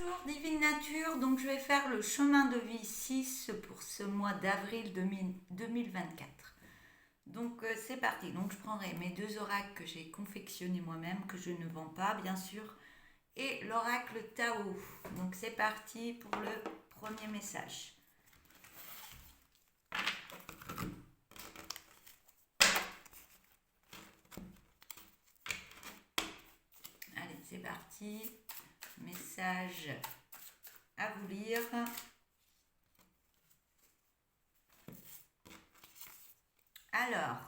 Bonjour Divine Nature, donc je vais faire le chemin de vie 6 pour ce mois d'avril 2024. Donc c'est parti, donc je prendrai mes deux oracles que j'ai confectionnés moi-même, que je ne vends pas bien sûr, et l'oracle Tao. Donc c'est parti pour le premier message. Allez, c'est parti, message à vous lire. Alors,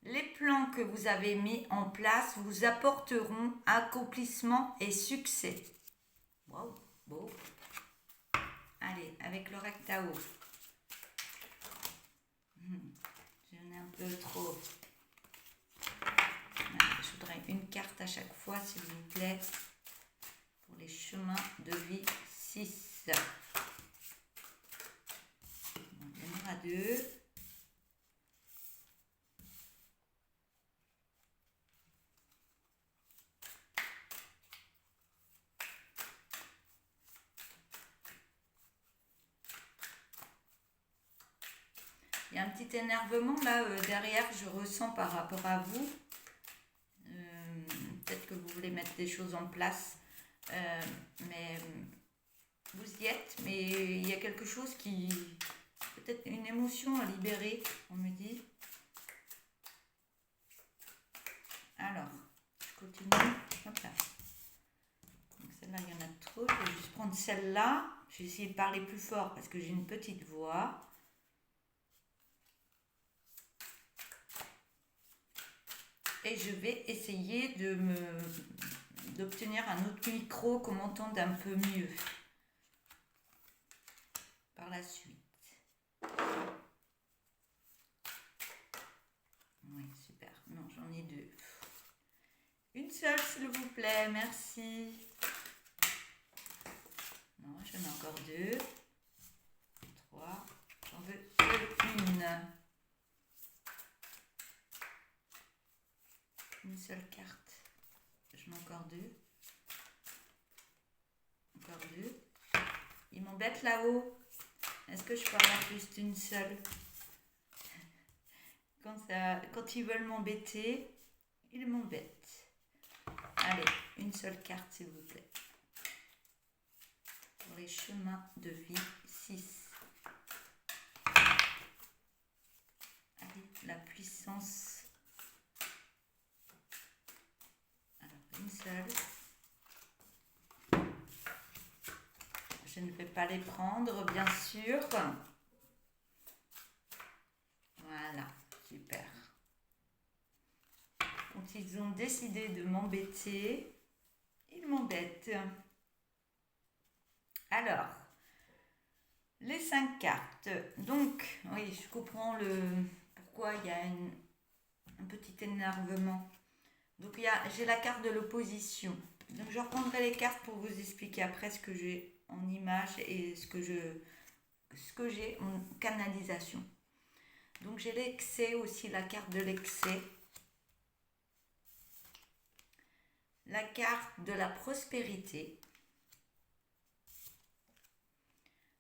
les plans que vous avez mis en place vous apporteront accomplissement et succès. Waouh, beau. Allez, avec l'oracle Tao. J'en ai un peu trop. Je voudrais une carte à chaque fois, s'il vous plaît, pour les chemins de vie 6. Il y en aura deux. Il y a un petit énervement là derrière, je ressens par rapport à vous. Peut-être que vous voulez mettre des choses en place, mais vous y êtes, mais il y a quelque chose qui... Peut-être une émotion à libérer, on me dit. Alors, je continue. Hop là. Donc celle-là, il y en a trop. Je vais juste prendre celle-là. Je vais essayer de parler plus fort parce que j'ai une petite voix. Et je vais essayer d'obtenir un autre micro qu'on m'entende un peu mieux par la suite. Oui, super. Non, j'en ai deux. Une seule, s'il vous plaît. Merci. Non, j'en ai encore deux. Trois. J'en veux une. Une seule carte. J'en ai encore deux. Encore deux. Ils m'embêtent là-haut. Est-ce que je peux avoir juste une seule? Quand ils veulent m'embêter, ils m'embêtent. Allez, une seule carte s'il vous plaît. Pour les chemins de vie 6. Allez, la puissance. Alors, une seule. Je ne vais pas les prendre, bien sûr. Voilà, super. Quand ils ont décidé de m'embêter, ils m'embêtent. Alors, les 5 cartes. Donc, oui, je comprends pourquoi il y a un petit énervement. Donc, j'ai la carte de l'opposition. Donc, je reprendrai les cartes pour vous expliquer après ce que j'ai en image et ce que j'ai en canalisation. Donc, j'ai l'excès aussi, la carte de l'excès. La carte de la prospérité.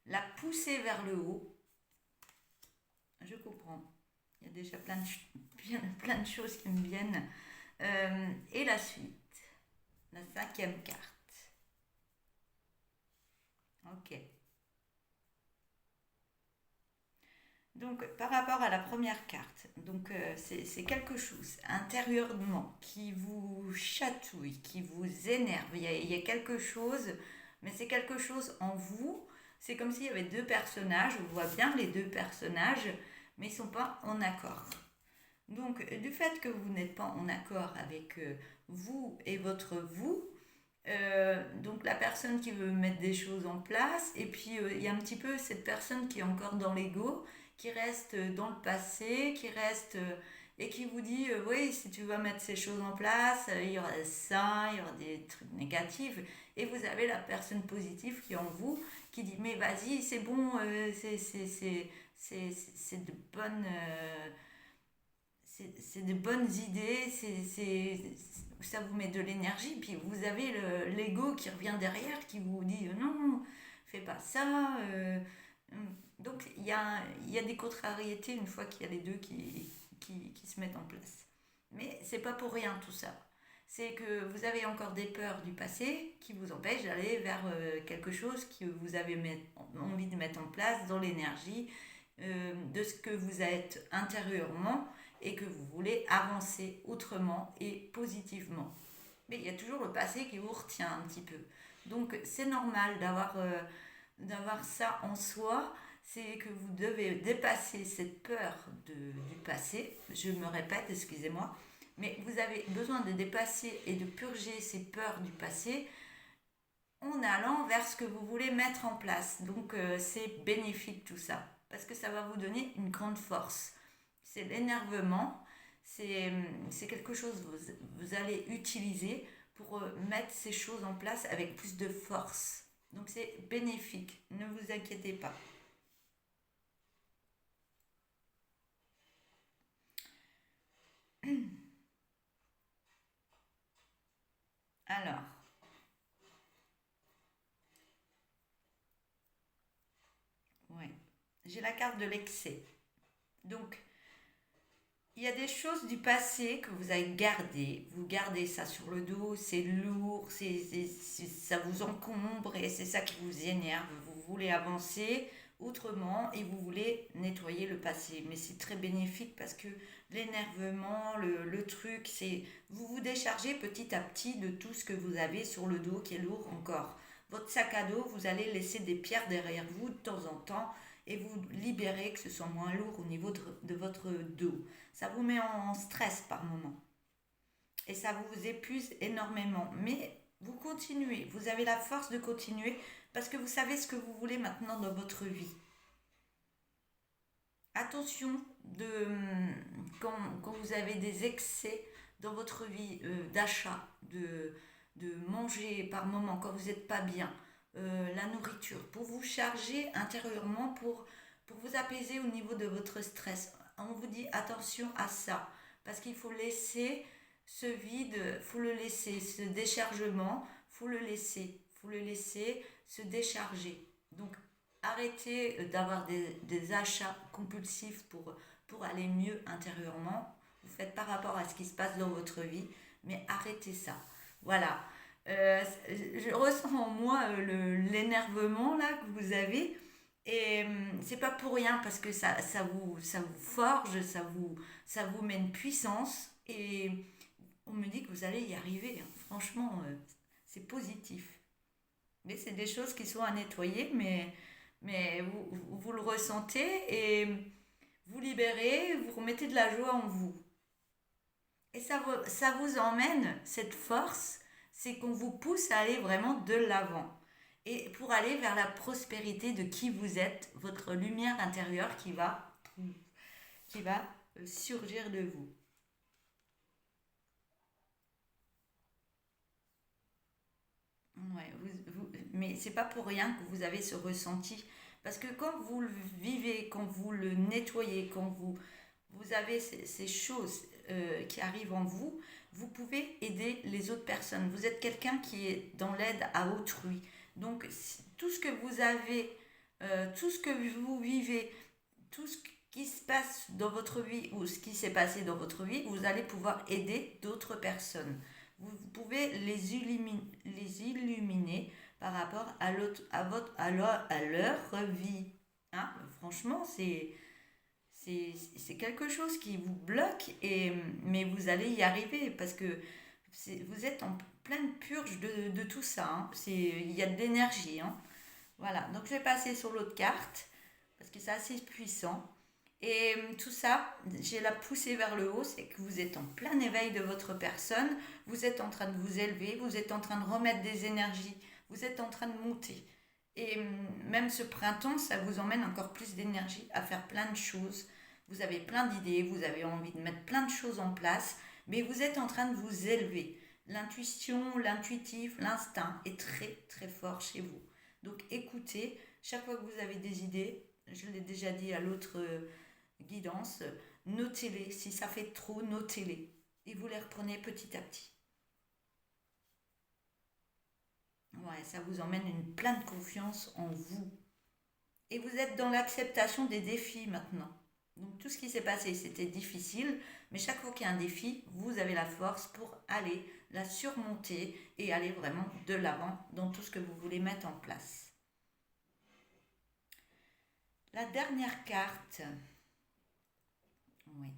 La poussée vers le haut. Je comprends. Il y a déjà plein de choses qui me viennent. Et la suite. La 5e carte. Ok. Donc, par rapport à la première carte, donc c'est quelque chose intérieurement qui vous chatouille, qui vous énerve. Il y a quelque chose, mais c'est quelque chose en vous. C'est comme s'il y avait deux personnages. On voit bien les deux personnages, mais ils ne sont pas en accord. Donc, du fait que vous n'êtes pas en accord avec vous et votre vous, donc la personne qui veut mettre des choses en place, et puis il y a un petit peu cette personne qui est encore dans l'ego, qui reste dans le passé, qui reste et qui vous dit oui, si tu vas mettre ces choses en place, il y aura ça, il y aura des trucs négatifs, et vous avez la personne positive qui est en vous, qui dit mais vas-y, c'est bon, c'est de bonnes c'est de bonnes idées, ça vous met de l'énergie, puis vous avez l'ego qui revient derrière, qui vous dit non, fais pas ça. Donc il y a des contrariétés une fois qu'il y a les deux qui se mettent en place. Mais c'est pas pour rien tout ça. C'est que vous avez encore des peurs du passé qui vous empêchent d'aller vers quelque chose que vous avez envie de mettre en place dans l'énergie de ce que vous êtes intérieurement et que vous voulez avancer autrement et positivement. Mais il y a toujours le passé qui vous retient un petit peu. Donc c'est normal d'avoir ça en soi, c'est que vous devez dépasser cette peur du passé. Je me répète, excusez-moi, mais vous avez besoin de dépasser et de purger ces peurs du passé en allant vers ce que vous voulez mettre en place. Donc c'est bénéfique tout ça, parce que ça va vous donner une grande force. C'est l'énervement, c'est quelque chose que vous allez utiliser pour mettre ces choses en place avec plus de force. Donc c'est bénéfique, ne vous inquiétez pas. Alors, ouais, j'ai la carte de l'excès. Donc, il y a des choses du passé que vous avez gardées. Vous gardez ça sur le dos, c'est lourd, ça vous encombre et c'est ça qui vous énerve. Vous voulez avancer autrement et vous voulez nettoyer le passé. Mais c'est très bénéfique parce que l'énervement, le truc, c'est vous vous déchargez petit à petit de tout ce que vous avez sur le dos qui est lourd encore. Votre sac à dos, vous allez laisser des pierres derrière vous de temps en temps et vous libérez que ce soit moins lourd au niveau de votre dos. Ça vous met en stress par moment et ça vous épuise énormément. Mais vous continuez, vous avez la force de continuer parce que vous savez ce que vous voulez maintenant dans votre vie. Attention quand vous avez des excès dans votre vie d'achat, de manger par moment quand vous n'êtes pas bien, la nourriture, pour vous charger intérieurement, pour vous apaiser au niveau de votre stress. On vous dit attention à ça, parce qu'il faut laisser ce vide, faut le laisser, ce déchargement, faut le laisser se décharger. Donc arrêtez d'avoir des achats compulsifs pour aller mieux intérieurement. Vous faites par rapport à ce qui se passe dans votre vie, mais arrêtez ça. Voilà. Je ressens en moi l'énervement là que vous avez et c'est pas pour rien parce que ça vous forge, ça vous met une puissance et on me dit que vous allez y arriver, hein. Franchement, c'est positif. Mais c'est des choses qui sont à nettoyer, mais vous le ressentez et vous libérez, vous remettez de la joie en vous. Et ça vous emmène, cette force, c'est qu'on vous pousse à aller vraiment de l'avant. Et pour aller vers la prospérité de qui vous êtes, votre lumière intérieure qui va surgir de vous. Ouais, mais c'est pas pour rien que vous avez ce ressenti. Parce que quand vous le vivez, quand vous le nettoyez, quand vous avez ces choses qui arrivent en vous, vous pouvez aider les autres personnes. Vous êtes quelqu'un qui est dans l'aide à autrui. Donc, tout ce que vous avez, tout ce que vous vivez, tout ce qui se passe dans votre vie ou ce qui s'est passé dans votre vie, vous allez pouvoir aider d'autres personnes. Vous pouvez les illuminer par rapport à leur vie. Hein. Franchement, c'est quelque chose qui vous bloque, mais vous allez y arriver parce que vous êtes en pleine purge de tout ça. Hein. Il y a de l'énergie. Hein. Voilà, donc je vais passer sur l'autre carte parce que c'est assez puissant. Et tout ça, j'ai la poussée vers le haut, c'est que vous êtes en plein éveil de votre personne, vous êtes en train de vous élever, vous êtes en train de remettre des énergies, vous êtes en train de monter. Et même ce printemps, ça vous emmène encore plus d'énergie à faire plein de choses. Vous avez plein d'idées, vous avez envie de mettre plein de choses en place, mais vous êtes en train de vous élever. L'intuition, l'intuitif, l'instinct est très très fort chez vous. Donc écoutez, chaque fois que vous avez des idées, je l'ai déjà dit à l'autre guidance, notez-les. Si ça fait trop, notez-les. Et vous les reprenez petit à petit. Ouais, ça vous emmène une pleine confiance en vous. Et vous êtes dans l'acceptation des défis maintenant. Donc tout ce qui s'est passé, c'était difficile, mais chaque fois qu'il y a un défi, vous avez la force pour aller la surmonter et aller vraiment de l'avant dans tout ce que vous voulez mettre en place. La dernière carte, oui,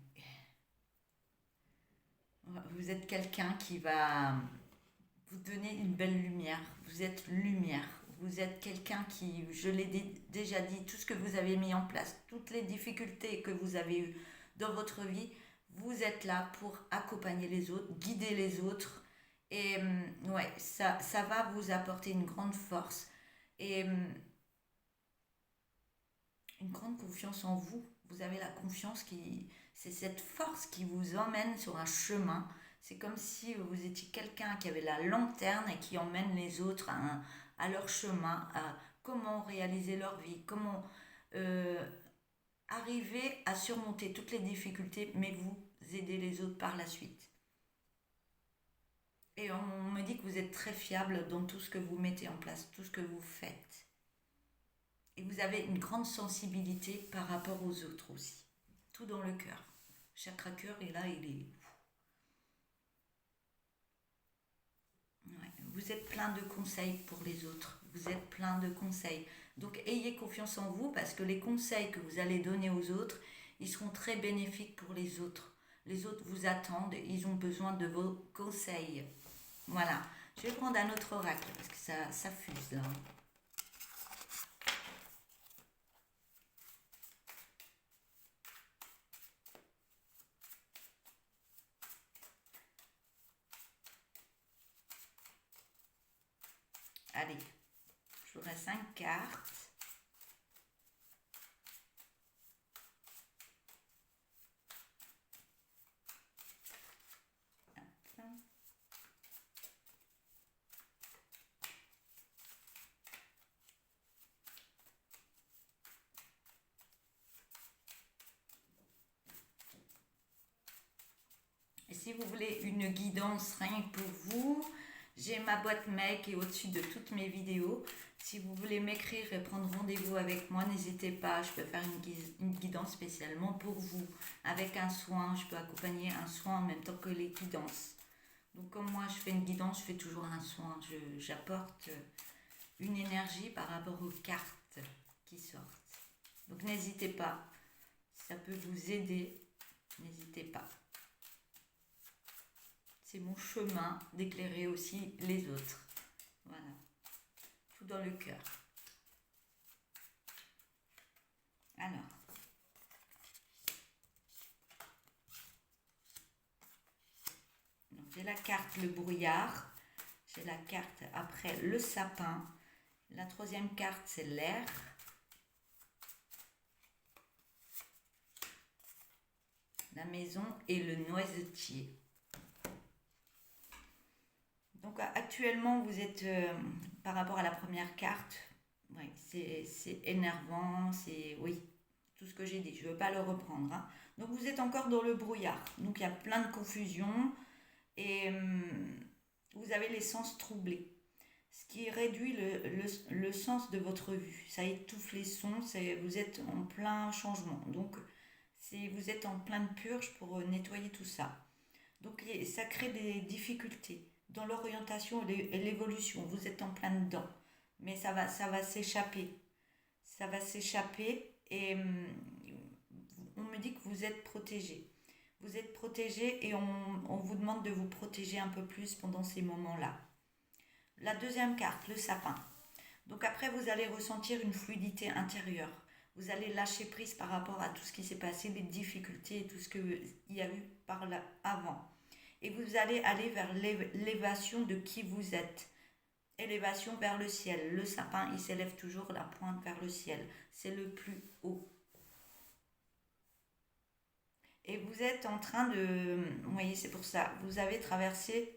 vous êtes quelqu'un qui va vous donner une belle lumière. Vous êtes lumière. Vous êtes quelqu'un qui, je l'ai déjà dit, tout ce que vous avez mis en place, toutes les difficultés que vous avez eues dans votre vie, vous êtes là pour accompagner les autres, guider les autres. Et ouais, ça va vous apporter une grande force et une grande confiance en vous. Vous avez la confiance qui, c'est cette force qui vous emmène sur un chemin. C'est comme si vous étiez quelqu'un qui avait la lanterne et qui emmène les autres à leur chemin, à comment réaliser leur vie, comment euh, arriver à surmonter toutes les difficultés, mais vous aider les autres par la suite. Et on me dit que vous êtes très fiable dans tout ce que vous mettez en place, tout ce que vous faites. Et vous avez une grande sensibilité par rapport aux autres aussi. Tout dans le cœur. Chakra cœur, et là, il est... Ouais. Vous êtes plein de conseils pour les autres. Vous êtes plein de conseils. Donc, ayez confiance en vous parce que les conseils que vous allez donner aux autres, ils seront très bénéfiques pour les autres. Les autres vous attendent, ils ont besoin de vos conseils. Voilà. Je vais prendre un autre oracle parce que ça fuse là. Allez, j'aurai 5 cartes. Et si vous voulez une guidance rien que pour vous, j'ai ma boîte mail qui est au-dessus de toutes mes vidéos. Si vous voulez m'écrire et prendre rendez-vous avec moi, n'hésitez pas. Je peux faire une guidance spécialement pour vous. Avec un soin, je peux accompagner un soin en même temps que les guidances. Donc comme moi, je fais une guidance, je fais toujours un soin. J'apporte une énergie par rapport aux cartes qui sortent. Donc n'hésitez pas. Si ça peut vous aider, n'hésitez pas. C'est mon chemin d'éclairer aussi les autres. Voilà. Tout dans le cœur. Alors. J'ai la carte le brouillard. J'ai la carte après le sapin. La troisième carte c'est l'air. La maison et le noisetier. Donc actuellement vous êtes par rapport à la première carte, ouais, c'est énervant, c'est oui, tout ce que j'ai dit, je ne veux pas le reprendre. Hein. Donc vous êtes encore dans le brouillard, donc il y a plein de confusion et vous avez les sens troublés. Ce qui réduit le sens de votre vue, ça étouffe les sons, vous êtes en plein changement. Donc vous êtes en pleine purge pour nettoyer tout ça. Donc ça crée des difficultés dans l'orientation et l'évolution. Vous êtes en plein dedans, mais ça va s'échapper. Ça va s'échapper et on me dit que vous êtes protégé. Vous êtes protégé et on vous demande de vous protéger un peu plus pendant ces moments-là. La deuxième carte, le sapin. Donc après, vous allez ressentir une fluidité intérieure. Vous allez lâcher prise par rapport à tout ce qui s'est passé, les difficultés et tout ce qu'il y a eu par là avant. Et vous allez aller vers l'élévation de qui vous êtes. Élévation vers le ciel. Le sapin, il s'élève toujours la pointe vers le ciel. C'est le plus haut. Et vous êtes en train de... Vous voyez, c'est pour ça. Vous avez traversé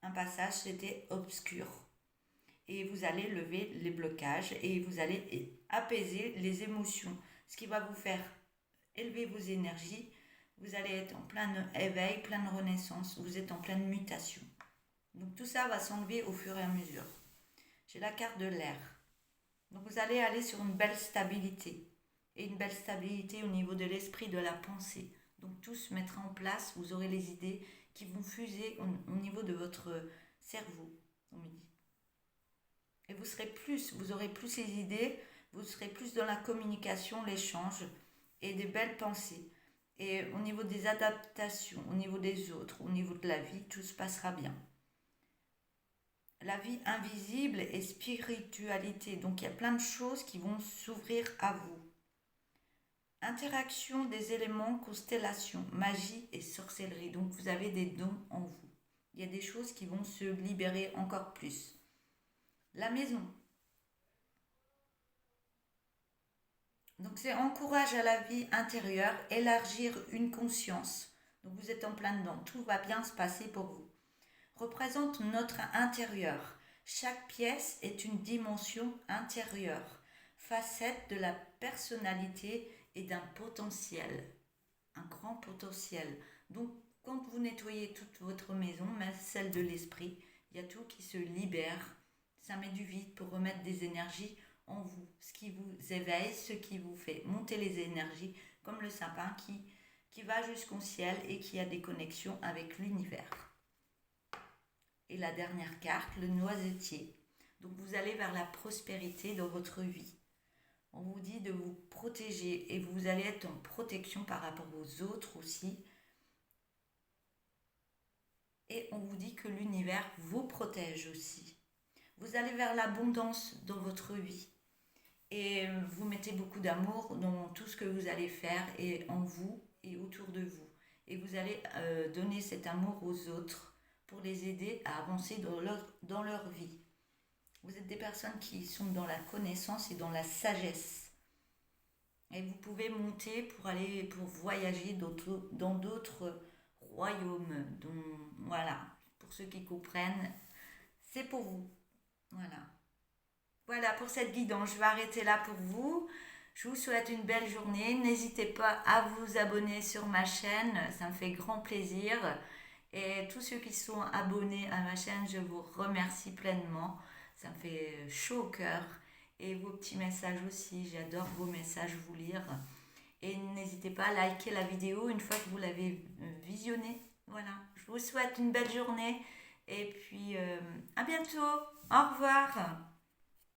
un passage, c'était obscur. Et vous allez lever les blocages et vous allez apaiser les émotions. Ce qui va vous faire élever vos énergies, Vous allez être en plein éveil, pleine renaissance, vous êtes en pleine mutation. Donc tout ça va s'enlever au fur et à mesure. J'ai la carte de l'air. Donc vous allez aller sur une belle stabilité. Et une belle stabilité au niveau de l'esprit, de la pensée. Donc tout se mettra en place, vous aurez les idées qui vont fuser au niveau de votre cerveau, on me dit. Et vous aurez plus les idées, vous serez plus dans la communication, l'échange et des belles pensées. Et au niveau des adaptations, au niveau des autres, au niveau de la vie, tout se passera bien. La vie invisible et spiritualité. Donc il y a plein de choses qui vont s'ouvrir à vous. Interaction des éléments, constellations, magie et sorcellerie. Donc vous avez des dons en vous. Il y a des choses qui vont se libérer encore plus. La maison. Donc c'est encourage à la vie intérieure, élargir une conscience. Donc vous êtes en plein dedans, tout va bien se passer pour vous. Représente notre intérieur. Chaque pièce est une dimension intérieure, facette de la personnalité et d'un potentiel, un grand potentiel. Donc quand vous nettoyez toute votre maison, même celle de l'esprit, il y a tout qui se libère, ça met du vide pour remettre des énergies en vous, ce qui vous éveille, ce qui vous fait monter les énergies, comme le sapin qui va jusqu'au ciel et qui a des connexions avec l'univers. Et la dernière carte, le noisetier. Donc vous allez vers la prospérité dans votre vie. On vous dit de vous protéger et vous allez être en protection par rapport aux autres aussi. Et on vous dit que l'univers vous protège aussi. Vous allez vers l'abondance dans votre vie. Et vous mettez beaucoup d'amour dans tout ce que vous allez faire et en vous et autour de vous. Et vous allez donner cet amour aux autres pour les aider à avancer dans leur vie. Vous êtes des personnes qui sont dans la connaissance et dans la sagesse. Et vous pouvez monter pour voyager dans d'autres royaumes. Voilà, pour ceux qui comprennent, c'est pour vous. Voilà. Voilà pour cette guidance. Je vais arrêter là pour vous. Je vous souhaite une belle journée. N'hésitez pas à vous abonner sur ma chaîne. Ça me fait grand plaisir. Et tous ceux qui sont abonnés à ma chaîne, je vous remercie pleinement. Ça me fait chaud au cœur. Et vos petits messages aussi. J'adore vos messages, vous lire. Et n'hésitez pas à liker la vidéo une fois que vous l'avez visionnée. Voilà. Je vous souhaite une belle journée. Et puis à bientôt. Au revoir.